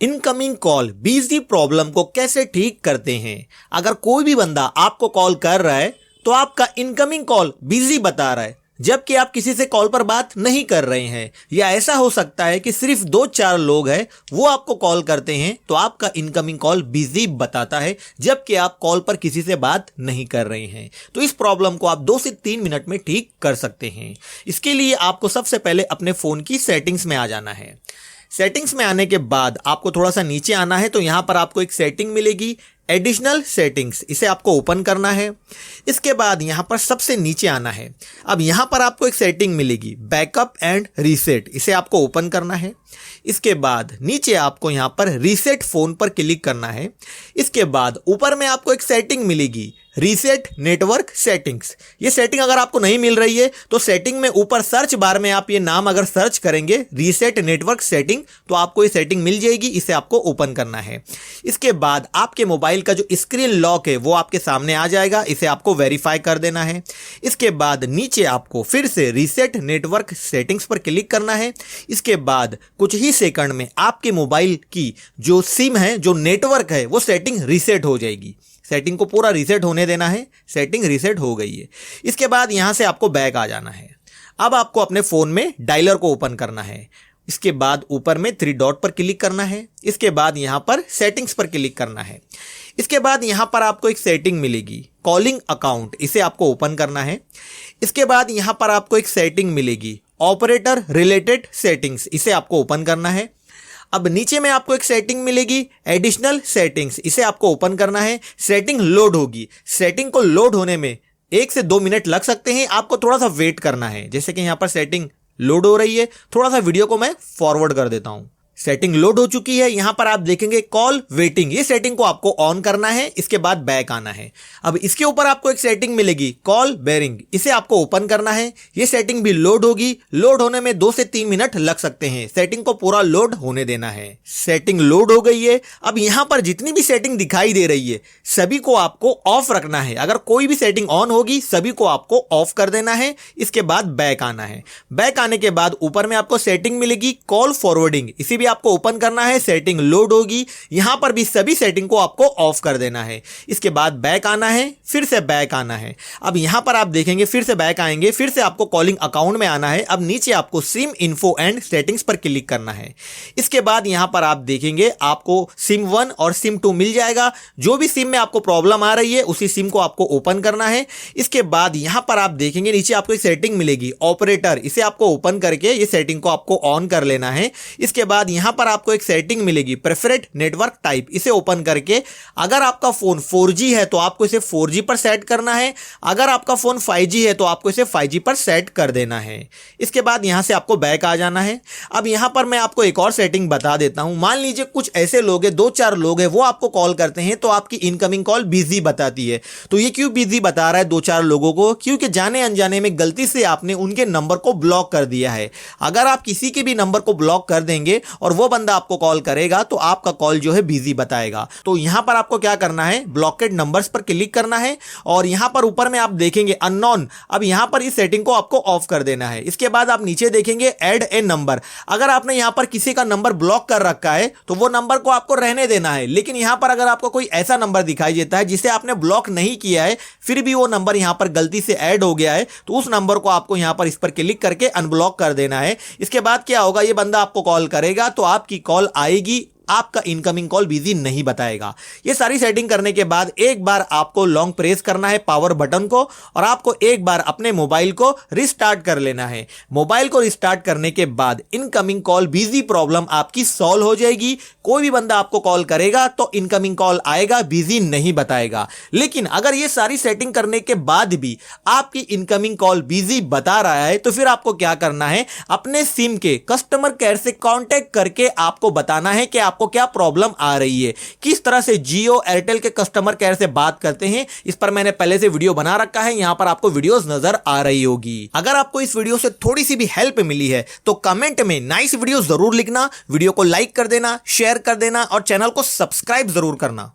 Incoming call busy problem को कैसे ठीक करते हैं। अगर कोई भी बंदा आपको कॉल कर रहा है तो आपका इनकमिंग कॉल बिजी बता रहा है जबकि आप किसी से कॉल पर बात नहीं कर रहे हैं, या ऐसा हो सकता है कि सिर्फ 2-4 लोग हैं वो आपको कॉल करते हैं तो आपका इनकमिंग कॉल बिजी बताता है जबकि आप कॉल पर किसी से बात नहीं कर रहे हैं। तो इस प्रॉब्लम को आप 2 से 3 मिनट में ठीक कर सकते हैं। इसके लिए आपको सबसे पहले अपने फोन की सेटिंग्स में आ जाना है। सेटिंग्स में आने के बाद आपको थोड़ा सा नीचे आना है तो यहां पर आपको एक सेटिंग मिलेगी एडिशनल सेटिंग्स, इसे आपको ओपन करना है। इसके बाद यहां पर सबसे नीचे आना है। अब यहां पर आपको एक सेटिंग मिलेगी बैकअप एंड रीसेट, इसे आपको ओपन करना है। इसके बाद नीचे आपको यहां पर रीसेट फोन पर क्लिक करना है। इसके बाद ऊपर में आपको एक सेटिंग मिलेगी रीसेट नेटवर्क सेटिंग्स। ये सेटिंग अगर आपको नहीं मिल रही है तो सेटिंग में ऊपर सर्च बार में आप ये नाम अगर सर्च करेंगे रीसेट नेटवर्क सेटिंग तो आपको ये सेटिंग मिल जाएगी, इसे आपको ओपन करना है। इसके बाद आपके मोबाइल का जो स्क्रीन लॉक है वो आपके सामने आ जाएगा, इसे आपको वेरीफाई कर देना है। इसके बाद नीचे आपको फिर से रीसेट नेटवर्क सेटिंग्स पर क्लिक करना है। इसके बाद कुछ ही सेकंड में आपके मोबाइल की जो सिम है, जो नेटवर्क है, वो सेटिंग रीसेट हो जाएगी। सेटिंग को पूरा रीसेट होने देना है। सेटिंग रीसेट हो गई है। इसके बाद यहां से आपको बैक आ जाना है। अब आपको अपने फोन में डायलर को ओपन करना है। इसके बाद ऊपर में 3 डॉट पर क्लिक करना है। इसके बाद यहां पर सेटिंग्स पर क्लिक करना है। इसके बाद यहां पर आपको एक सेटिंग मिलेगी कॉलिंग अकाउंट, इसे आपको ओपन करना है। इसके बाद यहां पर आपको एक सेटिंग मिलेगी ऑपरेटर रिलेटेड सेटिंग्स, इसे आपको ओपन करना है। अब नीचे में आपको एक सेटिंग मिलेगी एडिशनल सेटिंग्स, इसे आपको ओपन करना है। सेटिंग लोड होगी। सेटिंग को लोड होने में 1 से 2 मिनट लग सकते हैं, आपको थोड़ा सा वेट करना है। जैसे कि यहां पर सेटिंग लोड हो रही है, थोड़ा सा वीडियो को मैं फॉरवर्ड कर देता हूं। सेटिंग लोड हो चुकी है। यहां पर आप देखेंगे कॉल वेटिंग, ये सेटिंग को आपको ऑन करना है। इसके बाद बैक आना है। अब इसके ऊपर आपको एक सेटिंग मिलेगी कॉल बेरिंग, इसे आपको ओपन करना है। ये सेटिंग भी लोड होगी। लोड होने में 2 से 3 मिनट लग सकते हैं। सेटिंग को पूरा लोड होने देना है। सेटिंग लोड हो गई है। अब यहां पर जितनी भी सेटिंग दिखाई दे रही है सभी को आपको ऑफ रखना है। अगर कोई भी सेटिंग ऑन होगी सभी को आपको ऑफ कर देना है। इसके बाद बैक आना है। बैक आने के बाद ऊपर में आपको सेटिंग मिलेगी कॉल फॉरवर्डिंग, इसी भी आपको ओपन करना है। सेटिंग लोड होगी। यहां पर भी सभी सेटिंग को आपको ऑफ कर देना है। इसके बाद बैक आना है, फिर से बैक आना है। अब यहां पर आप देखेंगे फिर से बैक आएंगे, फिर से आपको कॉलिंग अकाउंट में आना है। अब नीचे आपको सिम इन्फो एंड सेटिंग्स पर क्लिक करना है। इसके बाद यहां पर आप देखेंगे आपको सिम 1 और सिम 2 मिल जाएगा। जो भी सिम में आपको प्रॉब्लम आ रही है उसी सिम को आपको ओपन करना है। इसके बाद यहां पर आप देखेंगे नीचे आपको एक सेटिंग मिलेगी ऑपरेटर, इसे आपको ओपन करके ये सेटिंग को आपको ऑन कर लेना है। इसके बाद यहां पर आपको एक सेटिंग मिलेगी प्रेफरेड नेटवर्क टाइप, इसे ओपन करके अगर आपका फोन 4G है तो आपको इसे 4G पर सेट करना है। अगर आपका फोन 5G है तो आपको इसे 5G पर सेट कर देना है। इसके बाद यहां से आपको बैक आ जाना है। अब यहां पर मैं आपको एक और सेटिंग बता देता हूं। मान लीजिए कुछ ऐसे लोग हैं, 2-4 लोग हैं, वो आपको कॉल करते हैं तो आपकी इनकमिंग कॉल बिजी बताती है। तो ये क्यों बिजी बता रहा है 2-4 लोगों को? क्योंकि जाने अनजाने में गलती से आपने उनके नंबर को ब्लॉक कर दिया है। अगर आप किसी के भी नंबर को ब्लॉक कर देंगे और वो बंदा आपको कॉल करेगा तो आपका कॉल जो है बिजी बताएगा। तो यहां पर आपको क्या करना है, ब्लॉकेड नंबर्स पर क्लिक करना है और यहां पर ऊपर में आप देखेंगे अननोन। अब यहां पर इस सेटिंग को आपको ऑफ कर देना है। इसके बाद आप नीचे देखेंगे ऐड ए नंबर। अगर आपने यहां पर किसी का नंबर ब्लॉक कर रखा है तो वो नंबर को आपको रहने देना है। लेकिन यहां पर अगर आपको कोई ऐसा नंबर दिखाई देता है जिसे आपने ब्लॉक नहीं किया है फिर भी वो नंबर यहां पर गलती से ऐड हो गया है तो उस नंबर को आपको यहां पर इस पर क्लिक करके अनब्लॉक कर देना है। इसके बाद क्या होगा, ये बंदा आपको कॉल करेगा तो आपकी कॉल आएगी, आपका इनकमिंग कॉल बिजी नहीं बताएगा। ये सारी सेटिंग करने के बाद एक बार आपको लॉन्ग प्रेस करना है पावर बटन को और आपको एक बार अपने मोबाइल को रिस्टार्ट कर लेना है। मोबाइल को रिस्टार्ट करने के बाद इनकमिंग कॉल बिजी प्रॉब्लम आपकी सॉल्व हो जाएगी। कोई भी बंदा आपको कॉल करेगा तो इनकमिंग कॉल आएगा, बिजी नहीं बताएगा। लेकिन अगर ये सारी सेटिंग करने के बाद भी आपकी इनकमिंग कॉल बिजी बता रहा है तो फिर आपको क्या करना है, अपने सिम के कस्टमर केयर से कांटेक्ट करके आपको बताना है कि आपको क्या प्रॉब्लम आ रही है। किस तरह से जियो एयरटेल के कस्टमर केयर से बात करते हैं इस पर मैंने पहले से वीडियो बना रखा है, यहां पर आपको वीडियोस नजर आ रही होगी। अगर आपको इस वीडियो से थोड़ी सी भी हेल्प मिली है तो कमेंट में नाइस वीडियो जरूर लिखना, वीडियो को लाइक कर देना, शेयर कर देना और चैनल को सब्सक्राइब जरूर करना।